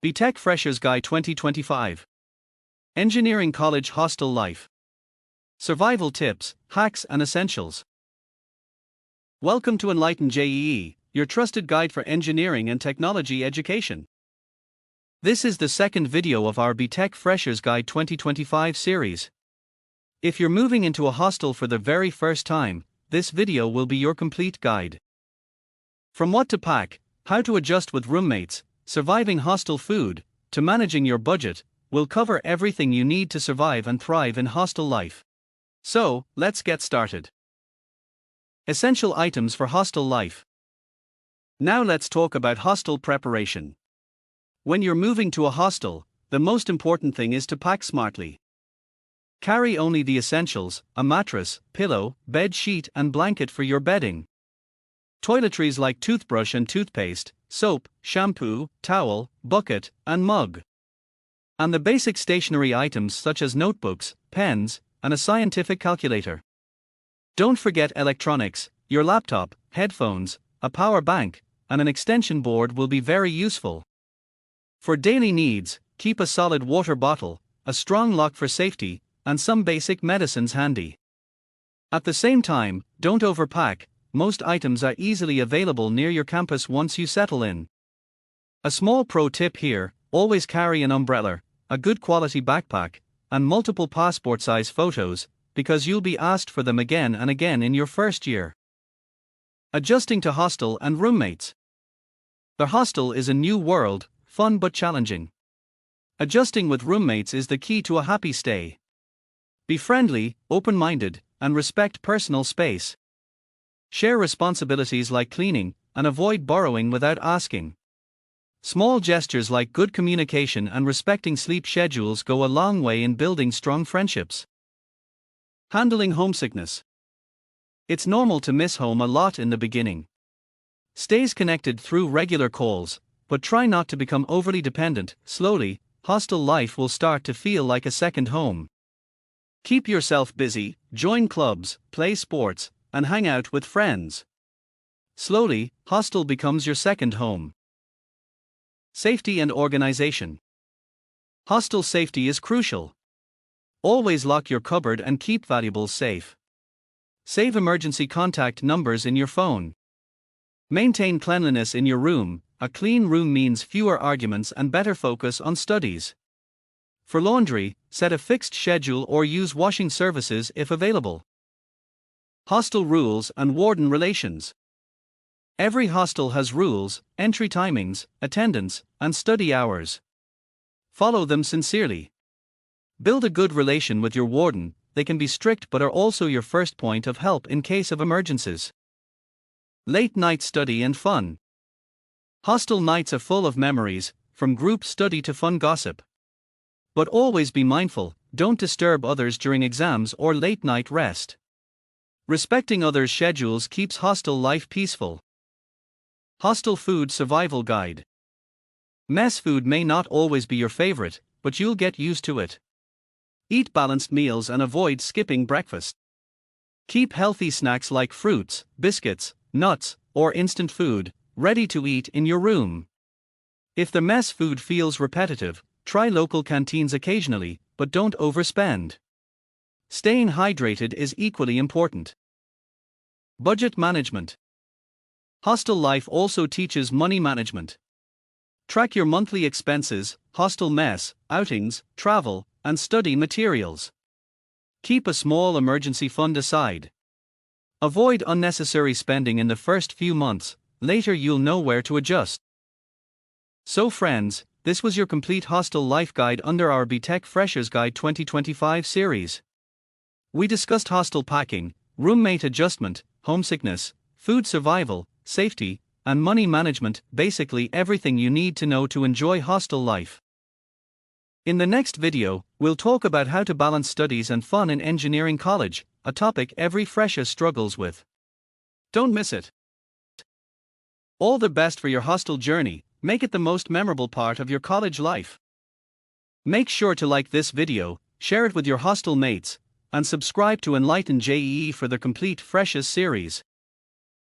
B.Tech Freshers Guide 2025. Engineering College Hostel Life. Survival Tips, Hacks and Essentials. Welcome to Enlighten JEE, your trusted guide for engineering and technology education. This is the second video of our B.Tech Freshers Guide 2025 series. If you're moving into a hostel for the very first time, this video will be your complete guide. From what to pack, how to adjust with roommates, surviving hostel food, to managing your budget, we'll cover everything you need to survive and thrive in hostel life. So, let's get started. Essential items for hostel life. Now let's talk about hostel preparation. When you're moving to a hostel, the most important thing is to pack smartly. Carry only the essentials: a mattress, pillow, bed sheet and blanket for your bedding. Toiletries like toothbrush and toothpaste, soap, shampoo, towel, bucket, and mug. And the basic stationery items such as notebooks, pens, and a scientific calculator. Don't forget electronics. Your laptop, headphones, a power bank, and an extension board will be very useful. For daily needs, keep a solid water bottle, a strong lock for safety, and some basic medicines handy. At the same time, don't overpack. Most items are easily available near your campus once you settle in. A small pro tip here: always carry an umbrella, a good quality backpack, and multiple passport size photos, because you'll be asked for them again and again in your first year. Adjusting to hostel and roommates. The hostel is a new world, fun but challenging. Adjusting with roommates is the key to a happy stay. Be friendly, open-minded, and respect personal space. Share responsibilities like cleaning, and avoid borrowing without asking. Small gestures like good communication and respecting sleep schedules go a long way in building strong friendships. Handling homesickness. It's normal to miss home a lot in the beginning. Stay connected through regular calls, but try not to become overly dependent. Slowly, hostel life will start to feel like a second home. Keep yourself busy, join clubs, play sports, and hang out with friends. Slowly, hostel becomes your second home. Safety and organization. Hostel safety is crucial. Always lock your cupboard and keep valuables safe. Save emergency contact numbers in your phone. Maintain cleanliness in your room. A clean room means fewer arguments and better focus on studies. For laundry, set a fixed schedule or use washing services if available. Hostel rules and warden relations. Every hostel has rules, entry timings, attendance, and study hours. Follow them sincerely. Build a good relation with your warden. They can be strict but are also your first point of help in case of emergencies. Late night study and fun. Hostel nights are full of memories, from group study to fun gossip. But always be mindful, don't disturb others during exams or late night rest. Respecting others' schedules keeps hostel life peaceful. Hostel Food Survival Guide. Mess food may not always be your favorite, but you'll get used to it. Eat balanced meals and avoid skipping breakfast. Keep healthy snacks like fruits, biscuits, nuts, or instant food ready to eat in your room. If the mess food feels repetitive, try local canteens occasionally, but don't overspend. Staying hydrated is equally important. Budget management. Hostel life also teaches money management. Track your monthly expenses, hostel mess, outings, travel, and study materials. Keep a small emergency fund aside. Avoid unnecessary spending in the first few months, later you'll know where to adjust. So friends, this was your complete hostel life guide under our B.Tech Freshers Guide 2025 series. We discussed hostel packing, roommate adjustment, homesickness, food survival, safety, and money management, basically everything you need to know to enjoy hostel life. In the next video, we'll talk about how to balance studies and fun in engineering college, a topic every fresher struggles with. Don't miss it. All the best for your hostel journey. Make it the most memorable part of your college life. Make sure to like this video, share it with your hostel mates, and subscribe to Enlighten JEE for the complete Freshers series.